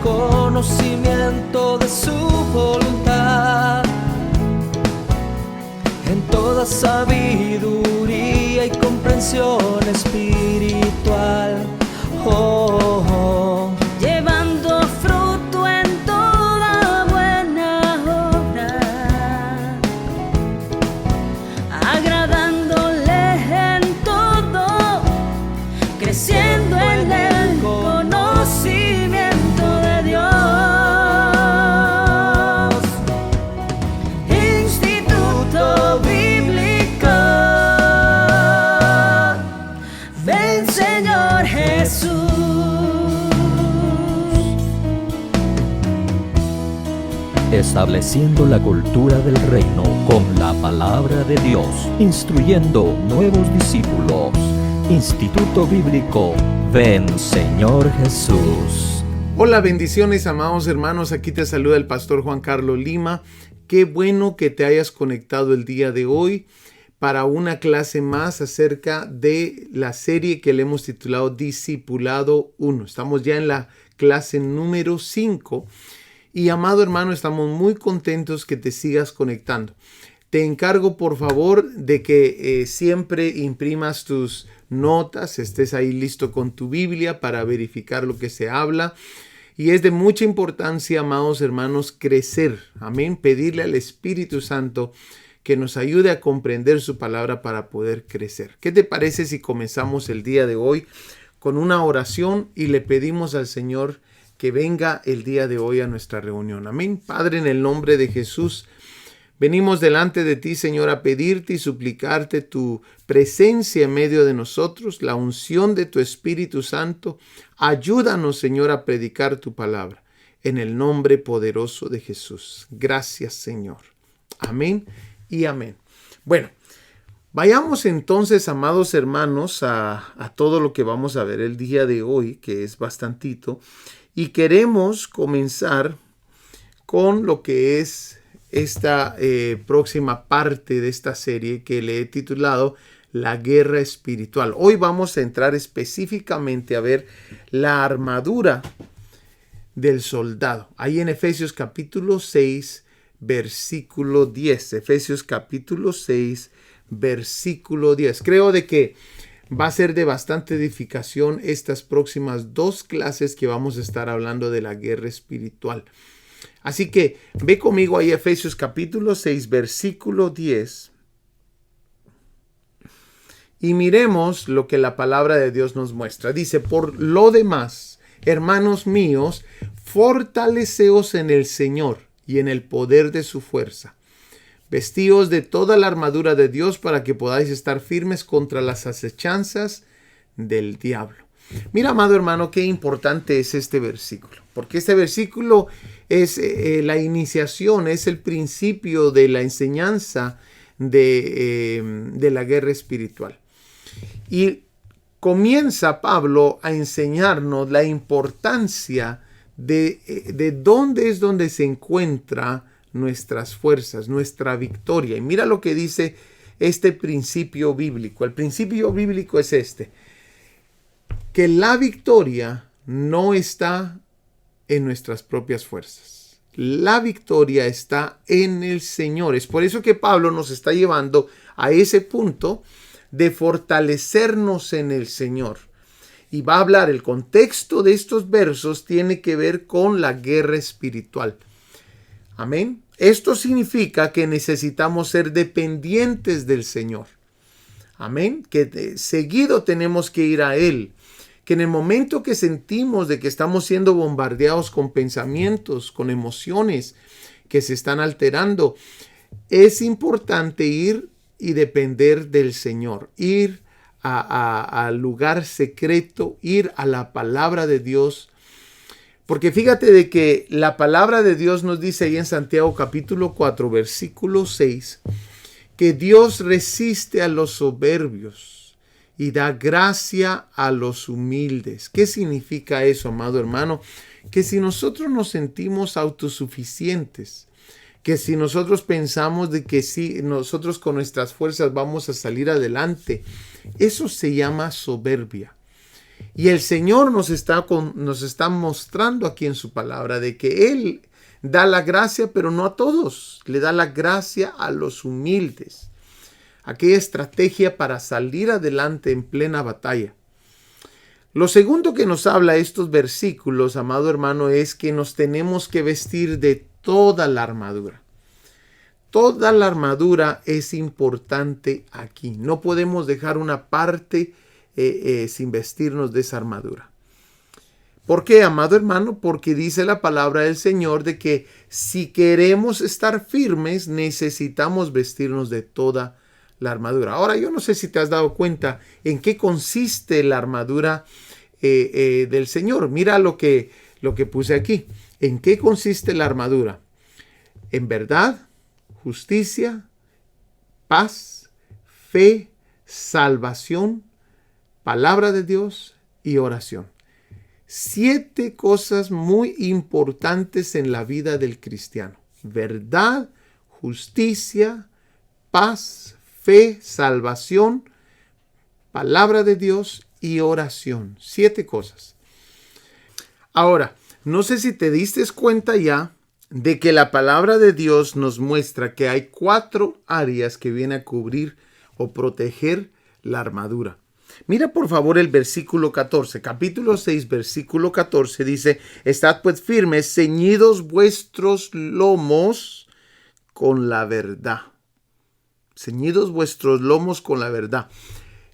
conocimiento de su voluntad, en toda sabiduría y comprensión espiritual. Oh, oh. Llevando fruto en toda buena obra, agradándole en todo, creciendo en el conocimiento de Dios. Instituto Bíblico, ven Señor Jesús. Estableciendo la cultura del reino con la palabra de Dios, instruyendo nuevos discípulos. Instituto Bíblico, ven Señor Jesús. Hola, bendiciones, amados hermanos. Aquí te saluda el pastor Juan Carlos Lima. Qué bueno que te hayas conectado el día de hoy para una clase más acerca de la serie que le hemos titulado Discipulado 1. Estamos ya en la clase número 5. Y amado hermano, estamos muy contentos que te sigas conectando. Te encargo por favor de que siempre imprimas tus notas, estés ahí listo con tu Biblia para verificar lo que se habla. Y es de mucha importancia, amados hermanos, crecer. Amén. Pedirle al Espíritu Santo que nos ayude a comprender su palabra para poder crecer. ¿Qué te parece si comenzamos el día de hoy con una oración y le pedimos al Señor que venga el día de hoy a nuestra reunión? Amén. Padre, en el nombre de Jesús, venimos delante de ti, Señor, a pedirte y suplicarte tu presencia en medio de nosotros, la unción de tu Espíritu Santo. Ayúdanos, Señor, a predicar tu palabra en el nombre poderoso de Jesús. Gracias, Señor. Amén y amén. Bueno, vayamos entonces, amados hermanos, a todo lo que vamos a ver el día de hoy, que es bastantito. Y queremos comenzar con lo que es esta próxima parte de esta serie que le he titulado La Guerra Espiritual. Hoy vamos a entrar específicamente a ver la armadura del soldado. Ahí en Efesios capítulo 6, versículo 10. Efesios capítulo 6, versículo 10. Creo de que va a ser de bastante edificación estas próximas dos clases que vamos a estar hablando de la guerra espiritual. Así que ve conmigo ahí Efesios capítulo 6, versículo 10. Y miremos lo que la palabra de Dios nos muestra. Dice, por lo demás, hermanos míos, fortaleceos en el Señor y en el poder de su fuerza. Vestíos de toda la armadura de Dios para que podáis estar firmes contra las acechanzas del diablo. Mira, amado hermano, qué importante es este versículo. Porque este versículo es la iniciación, es el principio de la enseñanza de la guerra espiritual. Y comienza Pablo a enseñarnos la importancia de dónde es donde se encuentra nuestras fuerzas, nuestra victoria. Y mira lo que dice este principio bíblico. El principio bíblico es este: que la victoria no está en nuestras propias fuerzas. La victoria está en el Señor. Es por eso que Pablo nos está llevando a ese punto de fortalecernos en el Señor. Y va a hablar, el contexto de estos versos tiene que ver con la guerra espiritual. Amén. Esto significa que necesitamos ser dependientes del Señor. Amén. Que seguido tenemos que ir a Él. Que en el momento que sentimos de que estamos siendo bombardeados con pensamientos, con emociones que se están alterando, es importante ir y depender del Señor. Ir al lugar secreto, ir a la palabra de Dios. Porque fíjate de que la palabra de Dios nos dice ahí en Santiago capítulo 4, versículo 6, que Dios resiste a los soberbios y da gracia a los humildes. ¿Qué significa eso, amado hermano? Que si nosotros nos sentimos autosuficientes, que si nosotros pensamos de que si nosotros con nuestras fuerzas vamos a salir adelante, eso se llama soberbia. Y el Señor nos está mostrando aquí en su palabra de que Él da la gracia, pero no a todos. Le da la gracia a los humildes. Aquella estrategia para salir adelante en plena batalla. Lo segundo que nos habla estos versículos, amado hermano, es que nos tenemos que vestir de toda la armadura. Toda la armadura es importante aquí. No podemos dejar una parte sin vestirnos de esa armadura. ¿Por qué, amado hermano? Porque dice la palabra del Señor de que si queremos estar firmes, necesitamos vestirnos de toda la armadura. Ahora, yo no sé si te has dado cuenta en qué consiste la armadura del Señor. Mira lo que puse aquí. ¿En qué consiste la armadura? En verdad, justicia, paz, fe, salvación, palabra de Dios y oración. 7 cosas muy importantes en la vida del cristiano. Verdad, justicia, paz, fe, salvación, palabra de Dios y oración. 7 cosas. Ahora, no sé si te diste cuenta ya de que la palabra de Dios nos muestra que hay 4 áreas que viene a cubrir o proteger la armadura. Mira por favor el versículo 14, capítulo 6, versículo 14 dice: estad pues firmes, ceñidos vuestros lomos con la verdad. Ceñidos vuestros lomos con la verdad.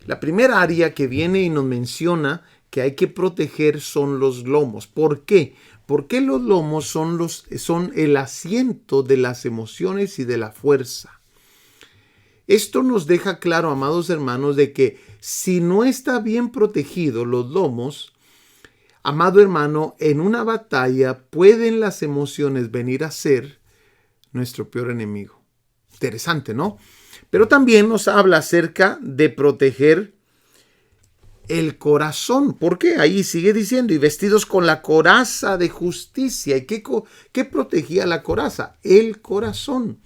La primera área que viene y nos menciona que hay que proteger son los lomos. ¿Por qué? Porque los lomos son el asiento de las emociones y de la fuerza. Esto nos deja claro, amados hermanos, de que si no está bien protegido los lomos, amado hermano, en una batalla pueden las emociones venir a ser nuestro peor enemigo. Interesante, ¿no? Pero también nos habla acerca de proteger el corazón. ¿Por qué? Ahí sigue diciendo, y vestidos con la coraza de justicia. ¿Y qué protegía la coraza? El corazón.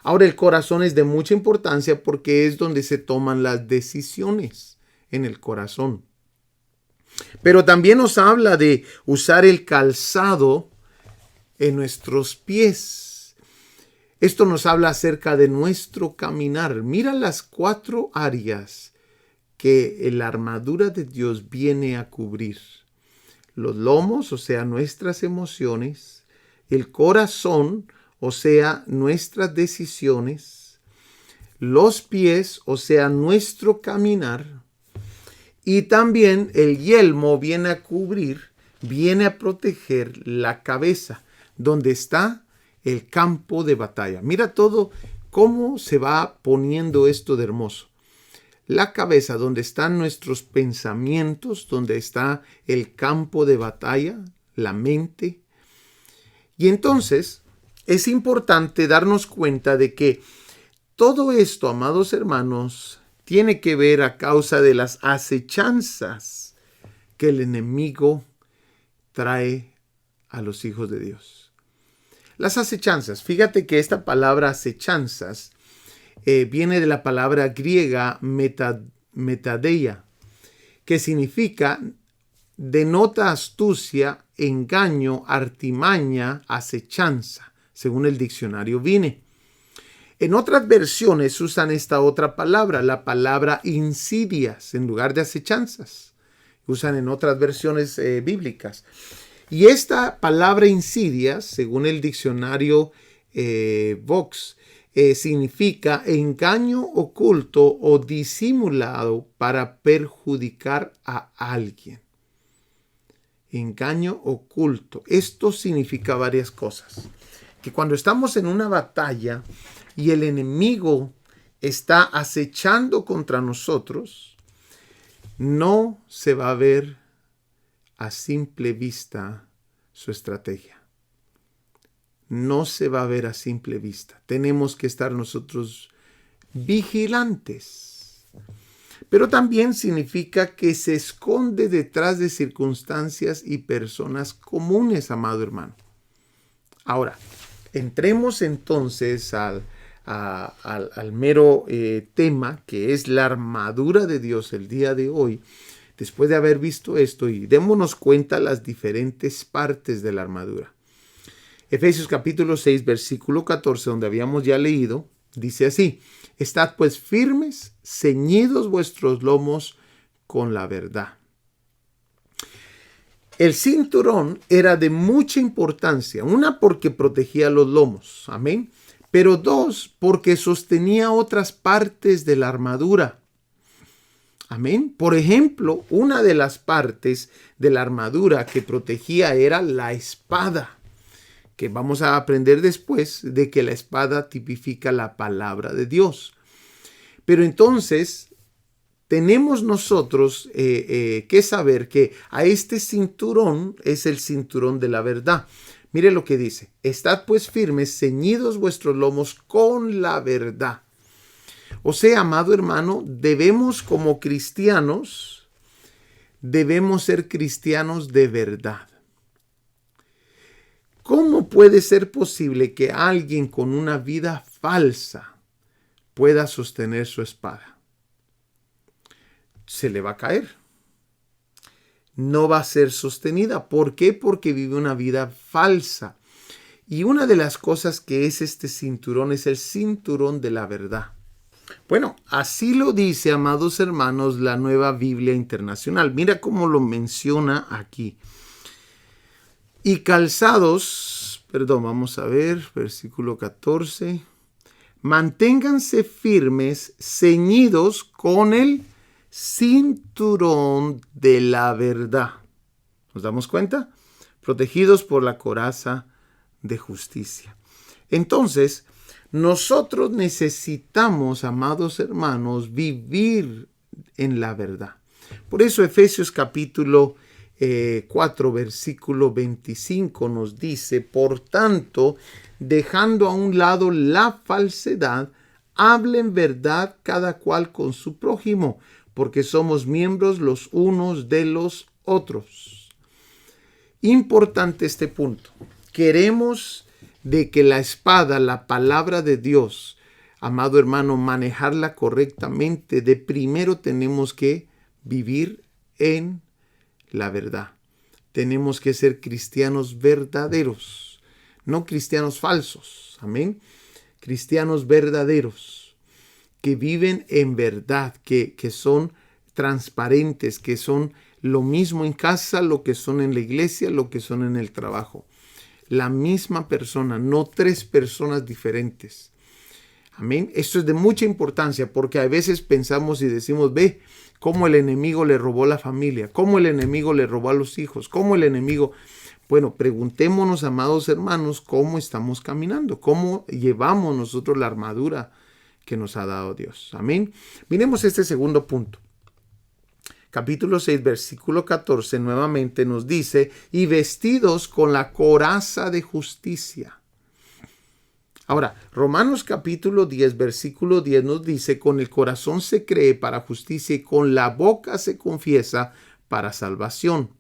Ahora, el corazón es de mucha importancia porque es donde se toman las decisiones, en el corazón. Pero también nos habla de usar el calzado en nuestros pies. Esto nos habla acerca de nuestro caminar. Mira las 4 áreas que la armadura de Dios viene a cubrir. Los lomos, o sea, nuestras emociones, el corazón, o sea, nuestras decisiones, los pies, o sea, nuestro caminar, y también el yelmo viene a cubrir, viene a proteger la cabeza, donde está el campo de batalla. Mira todo cómo se va poniendo esto de hermoso. La cabeza, donde están nuestros pensamientos, donde está el campo de batalla, la mente. Y entonces es importante darnos cuenta de que todo esto, amados hermanos, tiene que ver a causa de las acechanzas que el enemigo trae a los hijos de Dios. Las acechanzas, fíjate que esta palabra acechanzas viene de la palabra griega metadeia, que significa denota astucia, engaño, artimaña, acechanza, según el diccionario Vine. En otras versiones usan esta otra palabra, la palabra insidias, en lugar de acechanzas. Usan en otras versiones bíblicas. Y esta palabra insidias, según el diccionario Vox, significa engaño oculto o disimulado para perjudicar a alguien. Engaño oculto. Esto significa varias cosas. Que cuando estamos en una batalla y el enemigo está acechando contra nosotros, no se va a ver a simple vista su estrategia. No se va a ver a simple vista. Tenemos que estar nosotros vigilantes. Pero también significa que se esconde detrás de circunstancias y personas comunes, amado hermano. Ahora, entremos entonces al mero tema que es la armadura de Dios el día de hoy. después de haber visto esto, y démonos cuenta las diferentes partes de la armadura. Efesios capítulo 6, versículo 14, donde habíamos ya leído, dice así: estad pues firmes, ceñidos vuestros lomos con la verdad. El cinturón era de mucha importancia. Una, porque protegía los lomos. Amén. Pero dos, porque sostenía otras partes de la armadura. Amén. Por ejemplo, una de las partes de la armadura que protegía era la espada, que vamos a aprender después de que la espada tipifica la palabra de Dios. Pero entonces tenemos nosotros que saber que a este cinturón es el cinturón de la verdad. Mire lo que dice: estad pues firmes, ceñidos vuestros lomos con la verdad. O sea, amado hermano, debemos como cristianos, debemos ser cristianos de verdad. ¿Cómo puede ser posible que alguien con una vida falsa pueda sostener su espada? Se le va a caer. No va a ser sostenida. ¿Por qué? Porque vive una vida falsa. Y una de las cosas que es este cinturón es el cinturón de la verdad. Bueno, así lo dice, amados hermanos, la Nueva Biblia Internacional. Mira cómo lo menciona aquí. Y calzados, vamos a ver, versículo 14. Manténganse firmes, ceñidos con el cinturón de la verdad. ¿Nos damos cuenta? Protegidos por la coraza de justicia. Entonces, nosotros necesitamos, amados hermanos, vivir en la verdad. Por eso Efesios capítulo 4, versículo 25 nos dice: por tanto, dejando a un lado la falsedad, hablen verdad cada cual con su prójimo, porque somos miembros los unos de los otros. Importante este punto. Queremos de que la espada, la palabra de Dios, amado hermano, manejarla correctamente, de primero tenemos que vivir en la verdad. Tenemos que ser cristianos verdaderos, no cristianos falsos. Amén. Cristianos verdaderos, que viven en verdad, que son transparentes, que son lo mismo en casa, lo que son en la iglesia, lo que son en el trabajo. La misma persona, no tres personas diferentes. Amén. Esto es de mucha importancia, porque a veces pensamos y decimos: ve cómo el enemigo le robó la familia, cómo el enemigo le robó a los hijos, cómo el enemigo... Bueno, preguntémonos, amados hermanos, cómo estamos caminando, cómo llevamos nosotros la armadura que nos ha dado Dios. Amén. Miremos este segundo punto. Capítulo 6, versículo 14, nuevamente nos dice: y vestidos con la coraza de justicia. Ahora, Romanos capítulo 10, versículo 10 nos dice: con el corazón se cree para justicia y con la boca se confiesa para salvación.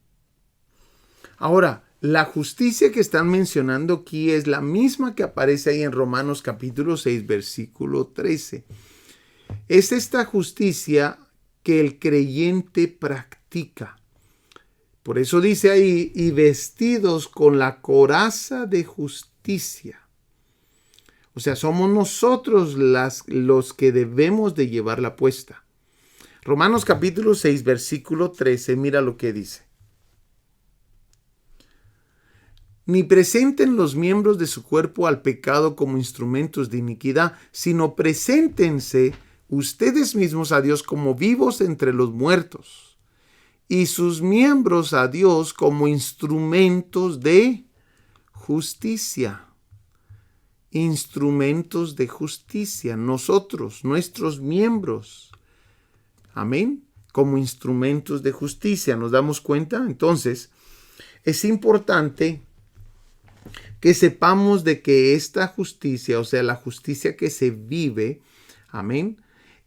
Ahora, la justicia que están mencionando aquí es la misma que aparece ahí en Romanos capítulo 6, versículo 13. Es esta justicia que el creyente practica. Por eso dice ahí: y vestidos con la coraza de justicia. O sea, somos nosotros los que debemos de llevarla puesta. Romanos capítulo 6, versículo 13, mira lo que dice: ni presenten los miembros de su cuerpo al pecado como instrumentos de iniquidad, sino preséntense ustedes mismos a Dios como vivos entre los muertos, y sus miembros a Dios como instrumentos de justicia. Instrumentos de justicia, nosotros, nuestros miembros. Amén. Como instrumentos de justicia, ¿nos damos cuenta? Entonces, es importante que sepamos de que esta justicia, o sea, la justicia que se vive, amén,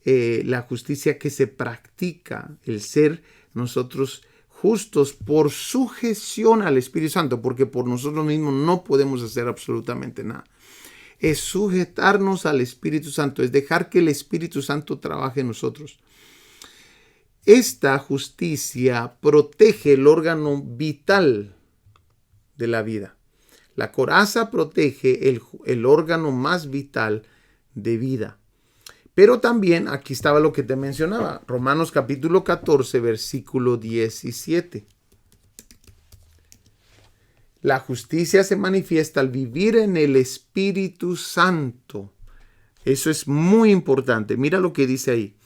la justicia que se practica, el ser nosotros justos por sujeción al Espíritu Santo, porque por nosotros mismos no podemos hacer absolutamente nada. Es sujetarnos al Espíritu Santo, es dejar que el Espíritu Santo trabaje en nosotros. Esta justicia protege el órgano vital de la vida. La coraza protege el órgano más vital de vida. Pero también, aquí estaba lo que te mencionaba, Romanos capítulo 14, versículo 17. La justicia se manifiesta al vivir en el Espíritu Santo. Eso es muy importante. Mira lo que dice ahí.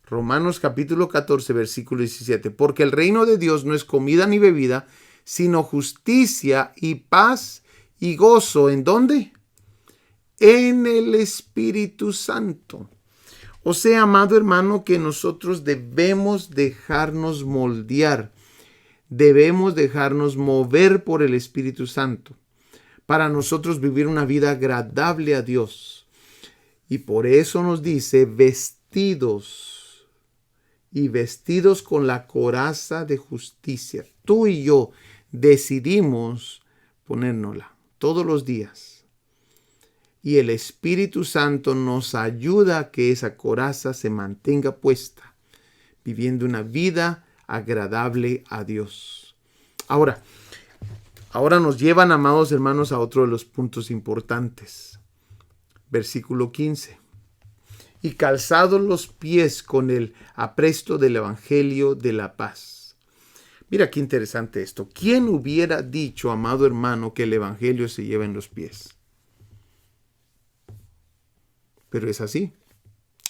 Romanos capítulo 14, versículo 17. Porque el reino de Dios no es comida ni bebida, sino justicia y paz y gozo. ¿En dónde? En el Espíritu Santo. O sea, amado hermano, que nosotros debemos dejarnos moldear. Debemos dejarnos mover por el Espíritu Santo para nosotros vivir una vida agradable a Dios. Y por eso nos dice vestidos y vestidos con la coraza de justicia. Tú y yo decidimos ponérnosla todos los días. Y el Espíritu Santo nos ayuda a que esa coraza se mantenga puesta, viviendo una vida agradable a Dios. Ahora nos llevan, amados hermanos, a otro de los puntos importantes. Versículo 15. Y calzados los pies con el apresto del Evangelio de la paz. Mira qué interesante esto. ¿Quién hubiera dicho, amado hermano, que el Evangelio se lleva en los pies? Pero es así.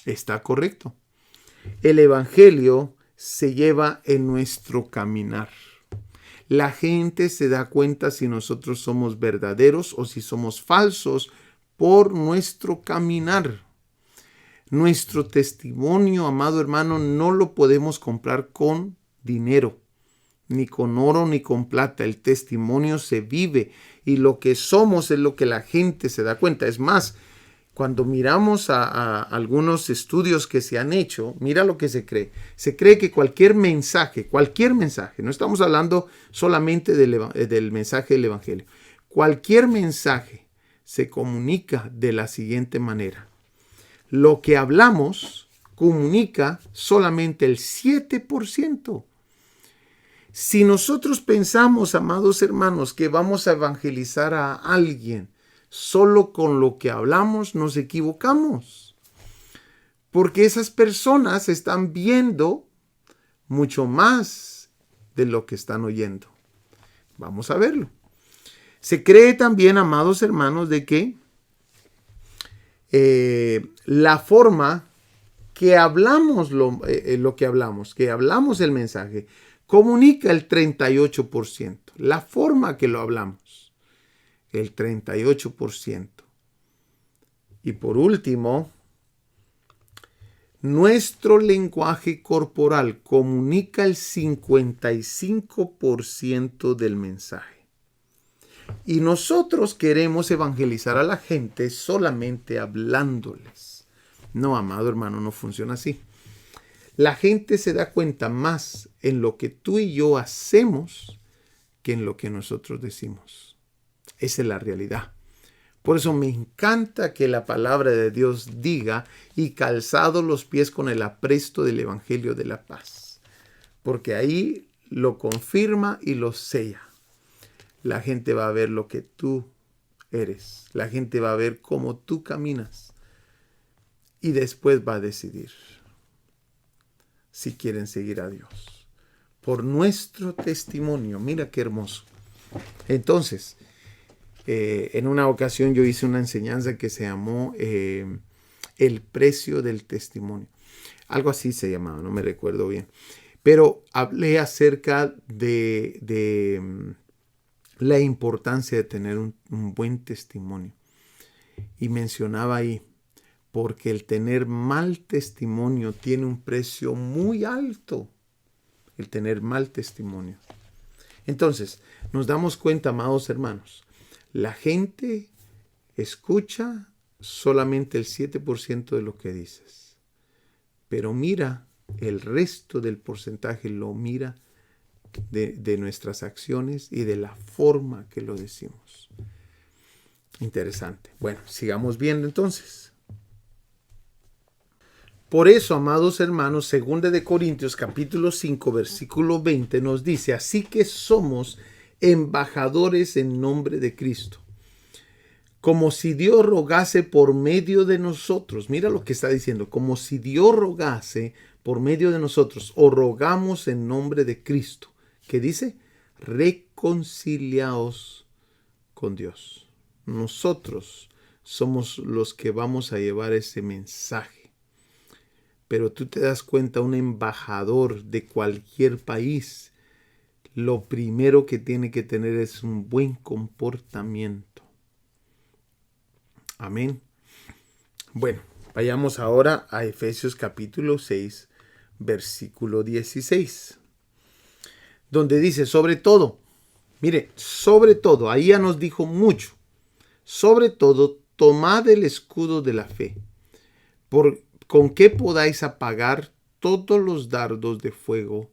Está correcto. El Evangelio se lleva en nuestro caminar. La gente se da cuenta si nosotros somos verdaderos o si somos falsos por nuestro caminar. Nuestro testimonio, amado hermano, no lo podemos comprar con dinero, ni con oro, ni con plata. El testimonio se vive y lo que somos es lo que la gente se da cuenta. Es más, cuando miramos a algunos estudios que se han hecho, mira lo que se cree. Se cree que cualquier mensaje, no estamos hablando solamente del mensaje del Evangelio, cualquier mensaje se comunica de la siguiente manera. Lo que hablamos comunica solamente el 7%. Si nosotros pensamos, amados hermanos, que vamos a evangelizar a alguien solo con lo que hablamos, nos equivocamos. Porque esas personas están viendo mucho más de lo que están oyendo. Vamos a verlo. Se cree también, amados hermanos, de que la forma que hablamos que hablamos el mensaje, comunica el 38%. La forma que lo hablamos, el 38%. Y por último, nuestro lenguaje corporal comunica el 55% del mensaje. Y nosotros queremos evangelizar a la gente solamente hablándoles. No, amado hermano, no funciona así. La gente se da cuenta más en lo que tú y yo hacemos que en lo que nosotros decimos. Esa es la realidad. Por eso me encanta que la palabra de Dios diga y calzados los pies con el apresto del Evangelio de la paz. Porque ahí lo confirma y lo sella. La gente va a ver lo que tú eres. La gente va a ver cómo tú caminas. Y después va a decidir si quieren seguir a Dios. Por nuestro testimonio. Mira qué hermoso. Entonces, en una ocasión yo hice una enseñanza que se llamó El precio del testimonio. Algo así se llamaba, no me recuerdo bien. Pero hablé acerca de la importancia de tener un buen testimonio. Y mencionaba ahí, porque el tener mal testimonio tiene un precio muy alto. El tener mal testimonio. Entonces, nos damos cuenta, amados hermanos, la gente escucha solamente el 7% de lo que dices. Pero mira, el resto del porcentaje lo mira de nuestras acciones y de la forma que lo decimos. Interesante. Bueno, sigamos viendo entonces. Por eso, amados hermanos, 2 de Corintios capítulo 5, versículo 20 nos dice, así que somos embajadores en nombre de Cristo, como si Dios rogase por medio de nosotros. Mira lo que está diciendo, como si Dios rogase por medio de nosotros, o rogamos en nombre de Cristo. ¿Qué dice? Reconciliaos con Dios. Nosotros somos los que vamos a llevar ese mensaje. Pero tú te das cuenta, un embajador de cualquier país, lo primero que tiene que tener es un buen comportamiento. Amén. Bueno, vayamos ahora a Efesios capítulo 6, versículo 16, donde dice, sobre todo, mire, sobre todo, ahí ya nos dijo mucho, sobre todo, tomad el escudo de la fe, con que podáis apagar todos los dardos de fuego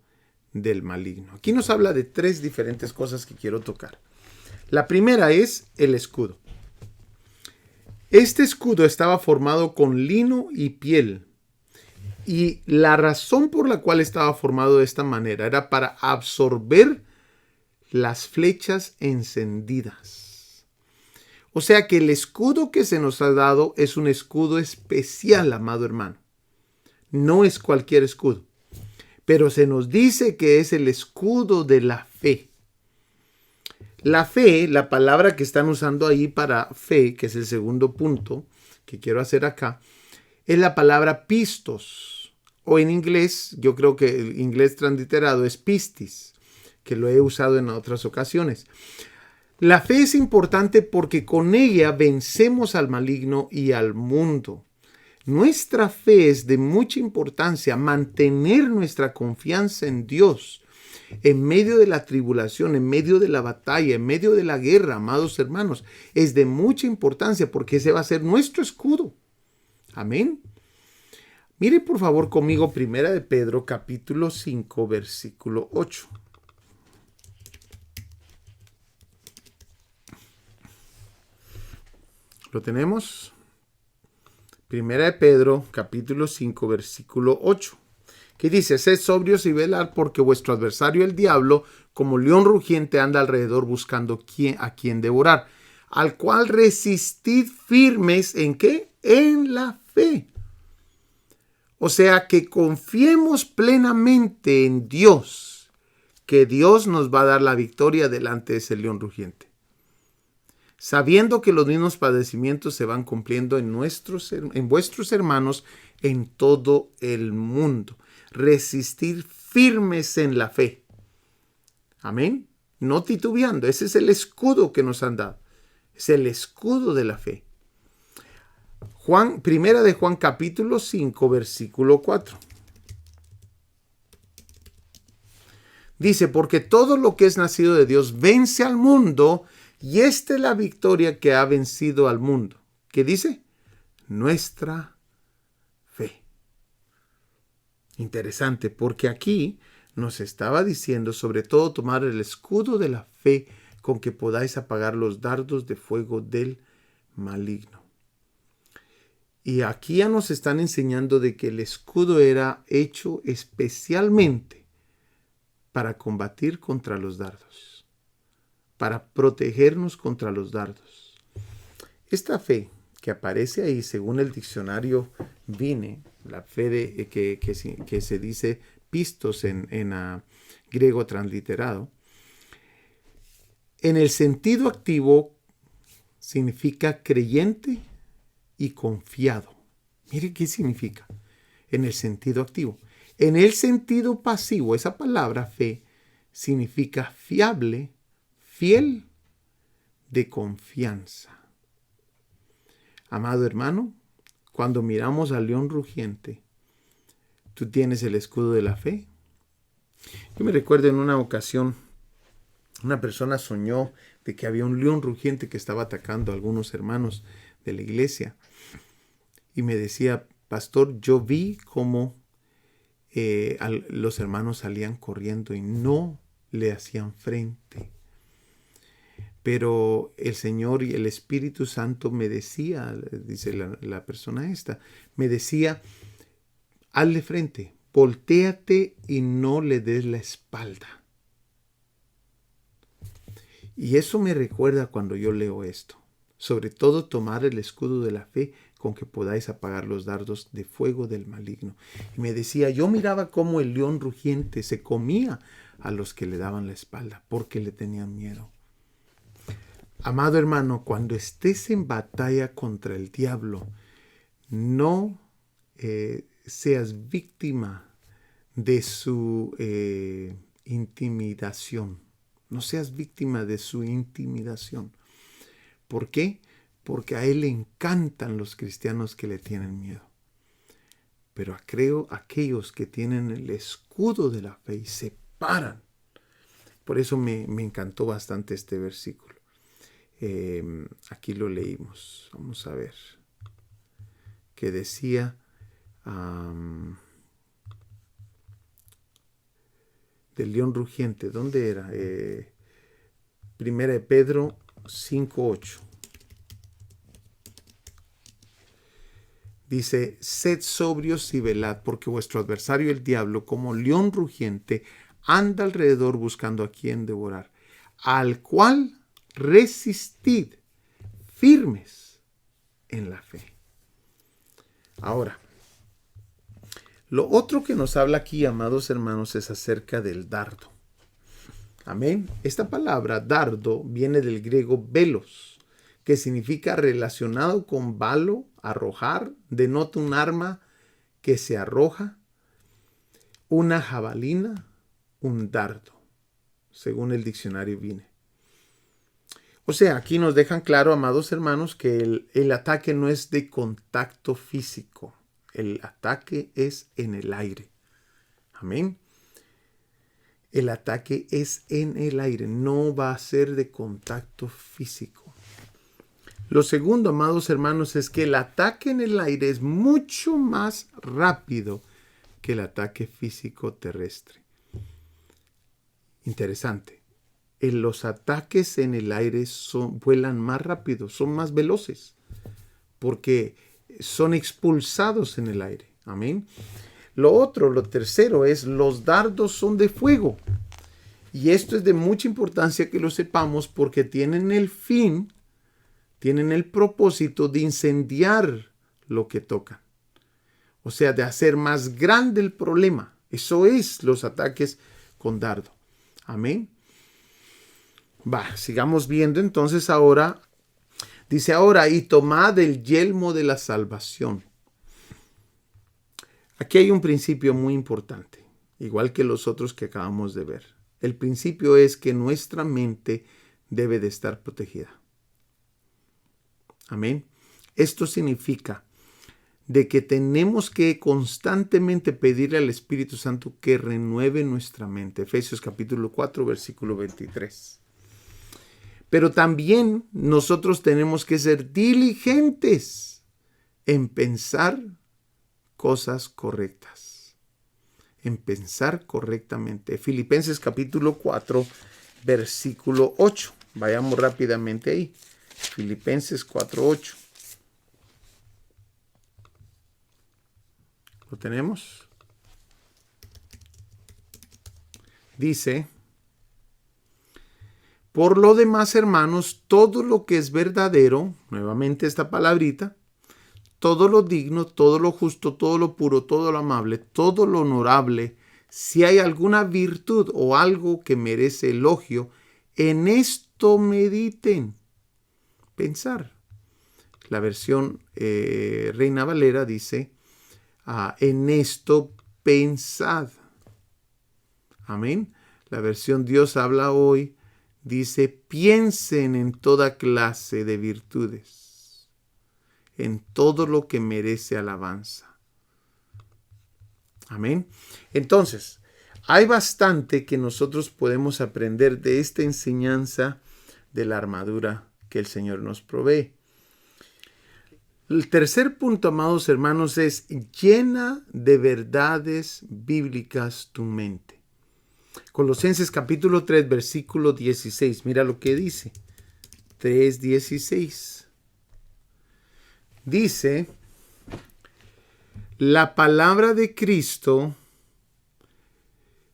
del maligno. Aquí nos habla de 3 diferentes cosas que quiero tocar. La primera es el escudo. Este escudo estaba formado con lino y piel. Y la razón por la cual estaba formado de esta manera era para absorber las flechas encendidas. O sea que el escudo que se nos ha dado es un escudo especial, amado hermano. No es cualquier escudo. Pero se nos dice que es el escudo de la fe. La fe, la palabra que están usando ahí para fe, que es el segundo punto que quiero hacer acá, es la palabra pistos. O en inglés, yo creo que el inglés transliterado es pistis, que lo he usado en otras ocasiones. La fe es importante porque con ella vencemos al maligno y al mundo. Nuestra fe es de mucha importancia, mantener nuestra confianza en Dios en medio de la tribulación, en medio de la batalla, en medio de la guerra, amados hermanos, es de mucha importancia porque ese va a ser nuestro escudo. Amén. Mire por favor conmigo 1 de Pedro capítulo 5 versículo 8. ¿Lo tenemos? 1 de Pedro capítulo 5 versículo 8. Que dice, sed sobrios y velad porque vuestro adversario el diablo, como león rugiente, anda alrededor buscando a quien devorar, al cual resistid firmes, ¿en qué? En la fe. O sea, que confiemos plenamente en Dios, que Dios nos va a dar la victoria delante de ese león rugiente. Sabiendo que los mismos padecimientos se van cumpliendo en vuestros hermanos en todo el mundo. Resistir firmes en la fe. Amén. No titubeando. Ese es el escudo que nos han dado. Es el escudo de la fe. Primera de Juan capítulo 5 versículo 4. Dice, porque todo lo que es nacido de Dios vence al mundo, y esta es la victoria que ha vencido al mundo. ¿Qué dice? Nuestra fe. Interesante, porque aquí nos estaba diciendo, sobre todo, tomar el escudo de la fe con que podáis apagar los dardos de fuego del maligno. Y aquí ya nos están enseñando de que el escudo era hecho especialmente para combatir contra los dardos, para protegernos contra los dardos. Esta fe que aparece ahí, según el diccionario Vine, la fe que se dice pistos en griego transliterado, en el sentido activo significa creyente y confiado. Mire qué significa en el sentido activo. En el sentido pasivo, esa palabra fe significa fiable, fiel, de confianza. Amado hermano, cuando miramos al león rugiente, ¿tú tienes el escudo de la fe? Yo me recuerdo en una ocasión, una persona soñó de que había un león rugiente que estaba atacando a algunos hermanos de la iglesia. Y me decía, pastor, yo vi cómo los hermanos salían corriendo y no le hacían frente. Pero el Señor y el Espíritu Santo me decía, dice la persona esta, me decía hazle frente, voltéate y no le des la espalda. Y eso me recuerda cuando yo leo esto. Sobre todo tomar el escudo de la fe con que podáis apagar los dardos de fuego del maligno. Y me decía, yo miraba cómo el león rugiente se comía a los que le daban la espalda porque le tenían miedo. Amado hermano, cuando estés en batalla contra el diablo, no seas víctima de su intimidación. No seas víctima de su intimidación. ¿Por qué? Porque a él le encantan los cristianos que le tienen miedo. Pero creo aquellos que tienen el escudo de la fe y se paran. Por eso me encantó bastante este versículo. Aquí lo leímos. Vamos a ver. Que decía... del león rugiente. ¿Dónde era? Primera de Pedro 5:8. Dice, sed sobrios y velad, porque vuestro adversario el diablo, como león rugiente, anda alrededor buscando a quien devorar, al cual resistid firmes en la fe. Ahora, lo otro que nos habla aquí, amados hermanos, es acerca del dardo. Amén. Esta palabra dardo viene del griego velos, que significa relacionado con balo, arrojar, denota un arma que se arroja, una jabalina, un dardo, según el diccionario Vine. O sea, aquí nos dejan claro, amados hermanos, que el ataque no es de contacto físico. El ataque es en el aire. Amén. El ataque es en el aire, no va a ser de contacto físico. Lo segundo, amados hermanos, es que el ataque en el aire es mucho más rápido que el ataque físico terrestre. Interesante. Los ataques en el aire vuelan más rápido, son más veloces, porque son expulsados en el aire. Amén. Lo tercero es los dardos son de fuego. Y esto es de mucha importancia que lo sepamos porque tienen el propósito de incendiar lo que tocan. O sea, de hacer más grande el problema. Eso es los ataques con dardo. Amén. Sigamos viendo entonces ahora. Dice ahora, y tomad el yelmo de la salvación. Aquí hay un principio muy importante, igual que los otros que acabamos de ver. El principio es que nuestra mente debe de estar protegida. Amén. Esto significa de que tenemos que constantemente pedirle al Espíritu Santo que renueve nuestra mente. Efesios capítulo 4, versículo 23. Pero también nosotros tenemos que ser diligentes en pensar cosas correctas. En pensar correctamente. Filipenses capítulo 4, versículo 8. Vayamos rápidamente ahí. Filipenses 4, 8. ¿Lo tenemos? Dice, por lo demás, hermanos, todo lo que es verdadero, nuevamente esta palabrita, todo lo digno, todo lo justo, todo lo puro, todo lo amable, todo lo honorable, si hay alguna virtud o algo que merece elogio, en esto mediten. Pensar. La versión Reina Valera dice, en esto pensad. Amén. La versión Dios habla hoy dice, piensen en toda clase de virtudes, en todo lo que merece alabanza. Amén. Entonces, hay bastante que nosotros podemos aprender de esta enseñanza de la armadura que el Señor nos provee. El tercer punto, amados hermanos, es llena de verdades bíblicas tu mente. Colosenses capítulo 3, versículo 16. Mira lo que dice. 3:16. Dice, La palabra de Cristo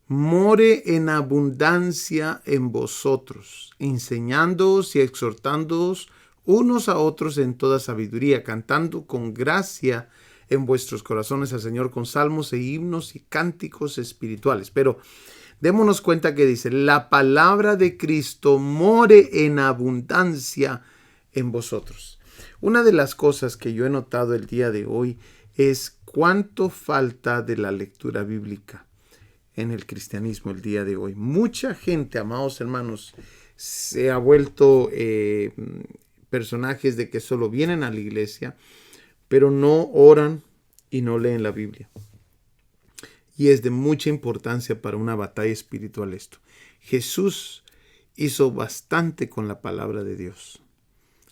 more en abundancia en vosotros, enseñándoos y exhortándoos unos a otros en toda sabiduría, cantando con gracia en vuestros corazones al Señor con salmos e himnos y cánticos espirituales. Pero démonos cuenta que dice, la palabra de Cristo more en abundancia en vosotros. Una de las cosas que yo he notado el día de hoy es cuánto falta de la lectura bíblica en el cristianismo el día de hoy. Mucha gente, amados hermanos, se ha vuelto personajes de que solo vienen a la iglesia, pero no oran y no leen la Biblia. Y es de mucha importancia para una batalla espiritual esto. Jesús hizo bastante con la palabra de Dios.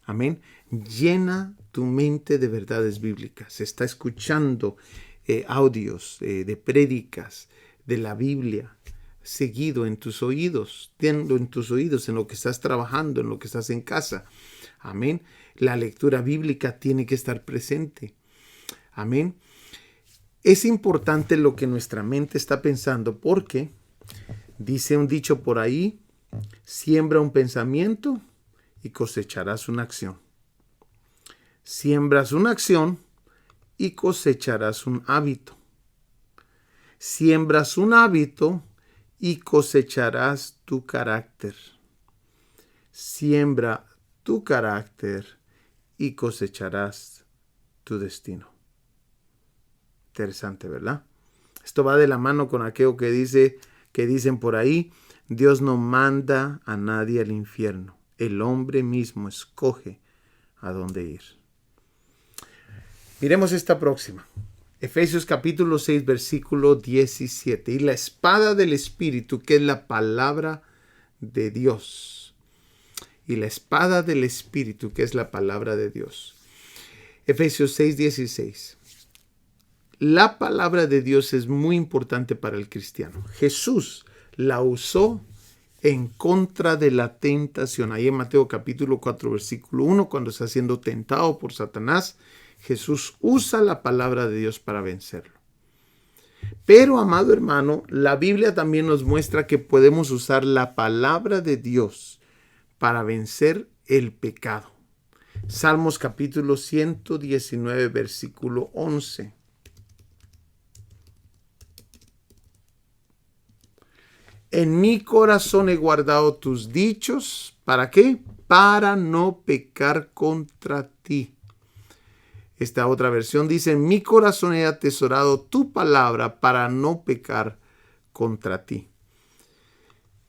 Amén. Llena tu mente de verdades bíblicas. Se está escuchando audios de prédicas de la Biblia seguido en tus oídos. Tenlo en tus oídos, en lo que estás trabajando, en lo que estás en casa. Amén. La lectura bíblica tiene que estar presente. Amén. Es importante lo que nuestra mente está pensando porque dice un dicho por ahí, siembra un pensamiento y cosecharás una acción. Siembras una acción y cosecharás un hábito. Siembras un hábito y cosecharás tu carácter. Siembra tu carácter y cosecharás tu destino. Interesante, ¿verdad? Esto va de la mano con aquello que dicen por ahí, Dios no manda a nadie al infierno. El hombre mismo escoge a dónde ir. Miremos esta próxima. Efesios capítulo 6, versículo 17. Y la espada del Espíritu, que es la palabra de Dios. Y la espada del Espíritu, que es la palabra de Dios. Efesios 6, 16. La palabra de Dios es muy importante para el cristiano. Jesús la usó en contra de la tentación. Ahí en Mateo capítulo 4, versículo 1, cuando está siendo tentado por Satanás, Jesús usa la palabra de Dios para vencerlo. Pero, amado hermano, la Biblia también nos muestra que podemos usar la palabra de Dios para vencer el pecado. Salmos capítulo 119, versículo 11. En mi corazón he guardado tus dichos. ¿Para qué? Para no pecar contra ti. Esta otra versión dice, en mi corazón he atesorado tu palabra para no pecar contra ti.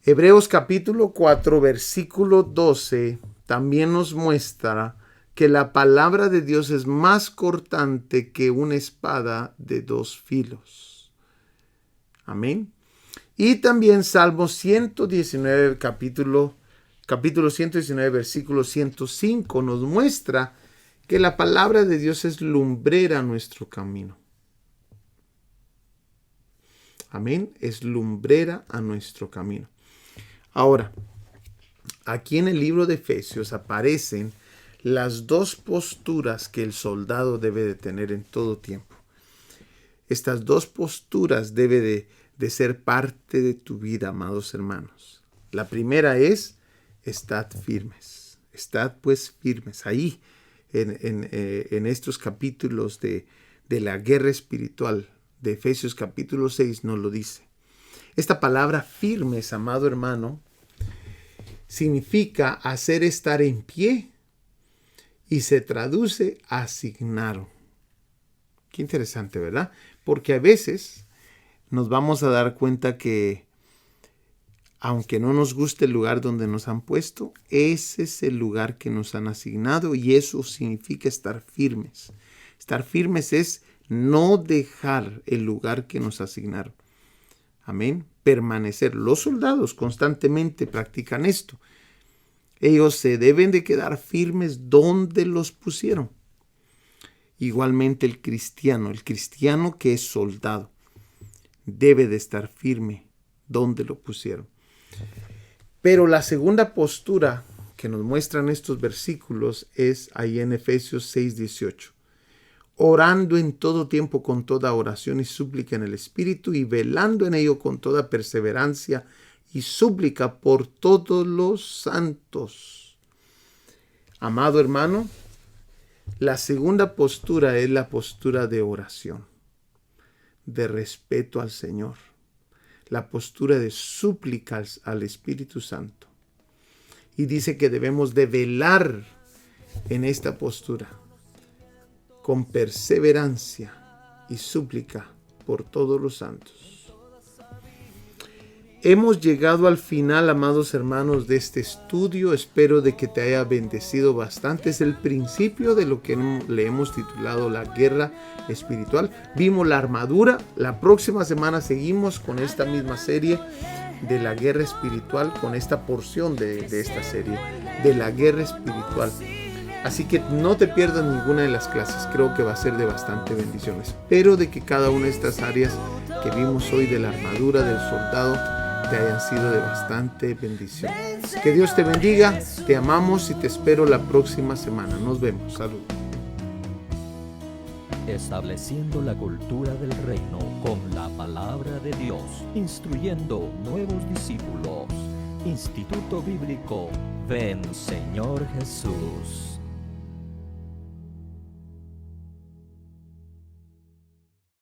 Hebreos capítulo 4, versículo 12, también nos muestra que la palabra de Dios es más cortante que una espada de dos filos. Amén. Y también Salmo 119, capítulo 119, versículo 105, nos muestra que la palabra de Dios es lumbrera a nuestro camino. Amén. Es lumbrera a nuestro camino. Ahora, aquí en el libro de Efesios aparecen las dos posturas que el soldado debe de tener en todo tiempo. Estas dos posturas deben de ser parte de tu vida, amados hermanos. La primera es, estad firmes. Estad pues firmes. Ahí, en estos capítulos de la guerra espiritual de Efesios capítulo 6 nos lo dice. Esta palabra firmes, amado hermano, significa hacer estar en pie y se traduce asignaron. Qué interesante, ¿verdad? Porque a veces nos vamos a dar cuenta que aunque no nos guste el lugar donde nos han puesto, ese es el lugar que nos han asignado y eso significa estar firmes. Estar firmes es no dejar el lugar que nos asignaron. Amén. Permanecer. Los soldados constantemente practican esto. Ellos se deben de quedar firmes donde los pusieron. Igualmente el cristiano que es soldado, debe de estar firme donde lo pusieron. Pero la segunda postura que nos muestran estos versículos es ahí en Efesios 6:18. orando en todo tiempo con toda oración y súplica en el Espíritu y velando en ello con toda perseverancia y súplica por todos los santos. Amado hermano, la segunda postura es la postura de oración, de respeto al Señor, la postura de súplica al Espíritu Santo. Y dice que debemos de velar en esta postura con perseverancia y súplica por todos los santos. Hemos llegado al final, amados hermanos, de este estudio. Espero de que te haya bendecido bastante. Es el principio de lo que le hemos titulado la guerra espiritual. Vimos la armadura. La próxima semana seguimos con esta misma serie de la guerra espiritual, con esta porción de esta serie de la guerra espiritual. Así que no te pierdas ninguna de las clases, creo que va a ser de bastante bendición. Espero de que cada una de estas áreas que vimos hoy de la armadura del soldado te hayan sido de bastante bendición. Que Dios te bendiga, te amamos y te espero la próxima semana. Nos vemos, salud. Estableciendo la cultura del reino con la palabra de Dios, instruyendo nuevos discípulos. Instituto Bíblico Ven Señor Jesús.